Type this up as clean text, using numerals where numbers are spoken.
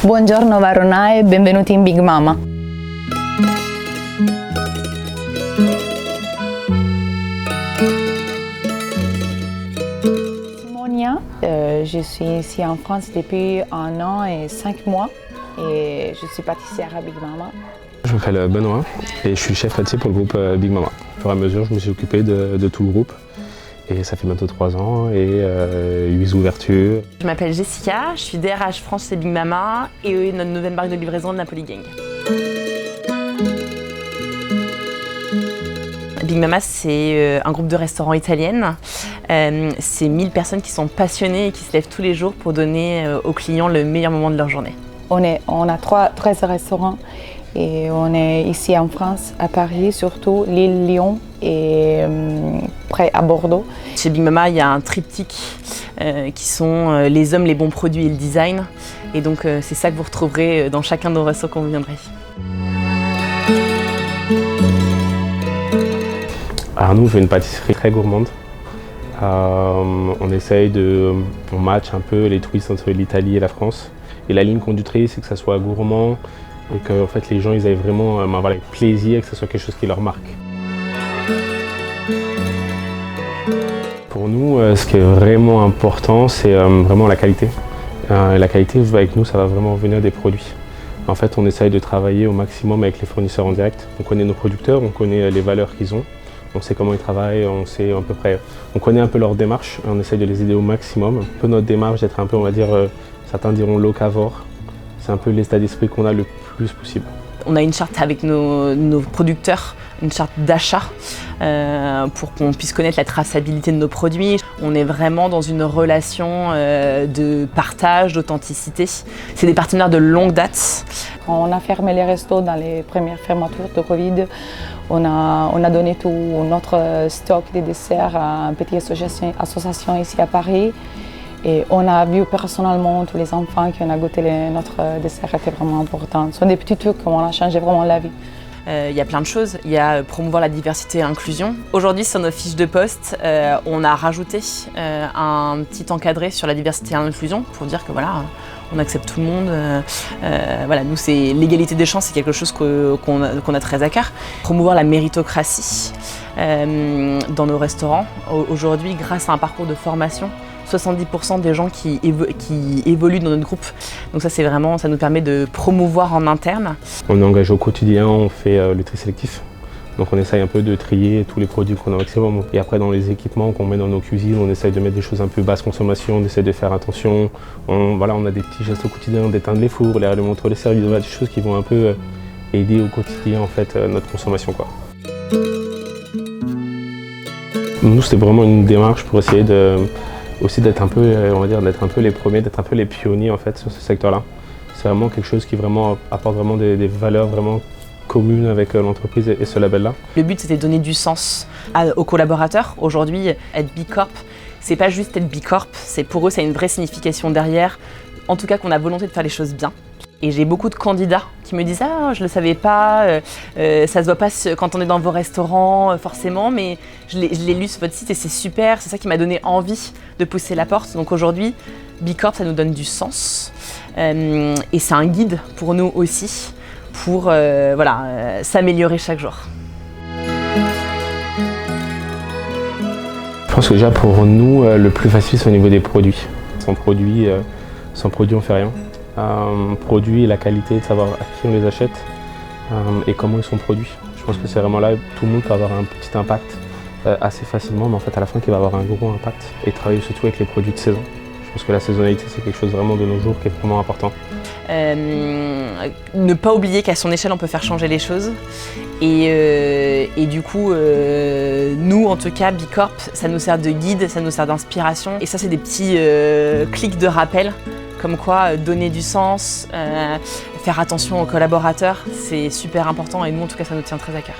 Buongiorno Varona e benvenuti in Big Mama. Simonia, je suis ici en France depuis 1 an et 5 mois et je suis pâtissière à Big Mama. Je m'appelle Benoît et je suis chef pâtissier pour le groupe Big Mama. Au fur et à mesure, je me suis occupé de tout le groupe et ça fait bientôt 3 ans et 8 ouvertures. Je m'appelle Jessica, je suis DRH France chez Big Mama et notre nouvelle marque de livraison de Napoli Gang. Big Mama, c'est un groupe de restaurants italiennes. C'est 1000 personnes qui sont passionnées et qui se lèvent tous les jours pour donner aux clients le meilleur moment de leur journée. On a 13 restaurants et on est ici en France, à Paris surtout, Lille, Lyon et près à Bordeaux. Chez Big Mama, il y a un triptyque qui sont les hommes, les bons produits et le design. Et donc c'est ça que vous retrouverez dans chacun de nos restos quand vous viendrez. Alors nous, on fait une pâtisserie très gourmande. On essaye on match un peu les twists entre l'Italie et la France. Et la ligne conductrice, c'est que ça soit gourmand et que en fait, les gens ils aient vraiment plaisir, que ce soit quelque chose qui leur marque. Pour nous, ce qui est vraiment important, c'est vraiment la qualité. La qualité, avec nous, ça va vraiment venir des produits. En fait, on essaye de travailler au maximum avec les fournisseurs en direct. On connaît nos producteurs, on connaît les valeurs qu'ils ont. On sait comment ils travaillent, on connaît un peu leur démarche, on essaye de les aider au maximum. Un peu notre démarche d'être un peu, on va dire, certains diront locavore. C'est un peu l'état d'esprit qu'on a le plus possible. On a une charte avec nos producteurs, une charte d'achat pour qu'on puisse connaître la traçabilité de nos produits. On est vraiment dans une relation de partage, d'authenticité. C'est des partenaires de longue date. Quand on a fermé les restos dans les premières fermetures de Covid, on a donné tout notre stock des desserts à une petite association ici à Paris. Et on a vu personnellement tous les enfants qui ont goûté notre dessert, était vraiment important. Ce sont des petits trucs qu'on a changé vraiment la vie. Il y a plein de choses. Il y a promouvoir la diversité et l'inclusion. Aujourd'hui, sur nos fiches de poste, on a rajouté un petit encadré sur la diversité et l'inclusion pour dire que voilà, on accepte tout le monde. Voilà, nous, c'est l'égalité des chances, c'est quelque chose qu'on a très à cœur. Promouvoir la méritocratie dans nos restaurants. Aujourd'hui, grâce à un parcours de formation, 70% des gens qui évoluent dans notre groupe. Donc ça, ça nous permet de promouvoir en interne. On est engagé au quotidien, on fait le tri sélectif. Donc on essaye un peu de trier tous les produits qu'on a au maximum. Et après, dans les équipements qu'on met dans nos cuisines, on essaye de mettre des choses un peu basse consommation, on essaie de faire attention. On a des petits gestes au quotidien, d'éteindre les fours, les rallumer entre les services, des choses qui vont un peu aider au quotidien en fait, notre consommation, quoi. Nous, c'était vraiment une démarche pour essayer aussi d'être un peu, on va dire, d'être un peu les premiers, d'être un peu les pionniers en fait sur ce secteur-là. C'est vraiment quelque chose qui vraiment apporte vraiment des valeurs vraiment communes avec l'entreprise et ce label-là. Le but, c'était de donner du sens aux collaborateurs. Aujourd'hui, être B Corp, c'est pas juste être B Corp, pour eux, ça a une vraie signification derrière. En tout cas, qu'on a volonté de faire les choses bien. Et j'ai beaucoup de candidats qui me disent « Ah, je ne le savais pas, ça se voit pas quand on est dans vos restaurants forcément, mais je l'ai lu sur votre site et c'est super, c'est ça qui m'a donné envie de pousser la porte. » Donc aujourd'hui, B Corp, ça nous donne du sens et c'est un guide pour nous aussi pour s'améliorer chaque jour. Je pense que déjà pour nous, le plus facile, c'est au niveau des produits. Sans produit, on fait rien. Produit et la qualité, de savoir à qui on les achète et comment ils sont produits. Je pense que c'est vraiment là, tout le monde peut avoir un petit impact assez facilement, mais en fait à la fin qui va avoir un gros impact et travailler surtout avec les produits de saison. Je pense que la saisonnalité, c'est quelque chose vraiment de nos jours qui est vraiment important. Ne pas oublier qu'à son échelle, on peut faire changer les choses. Et du coup, nous, en tout cas, B Corp, ça nous sert de guide, ça nous sert d'inspiration. Et ça, c'est des petits clics de rappel, comme quoi donner du sens, faire attention aux collaborateurs, c'est super important. Et nous, en tout cas, ça nous tient très à cœur.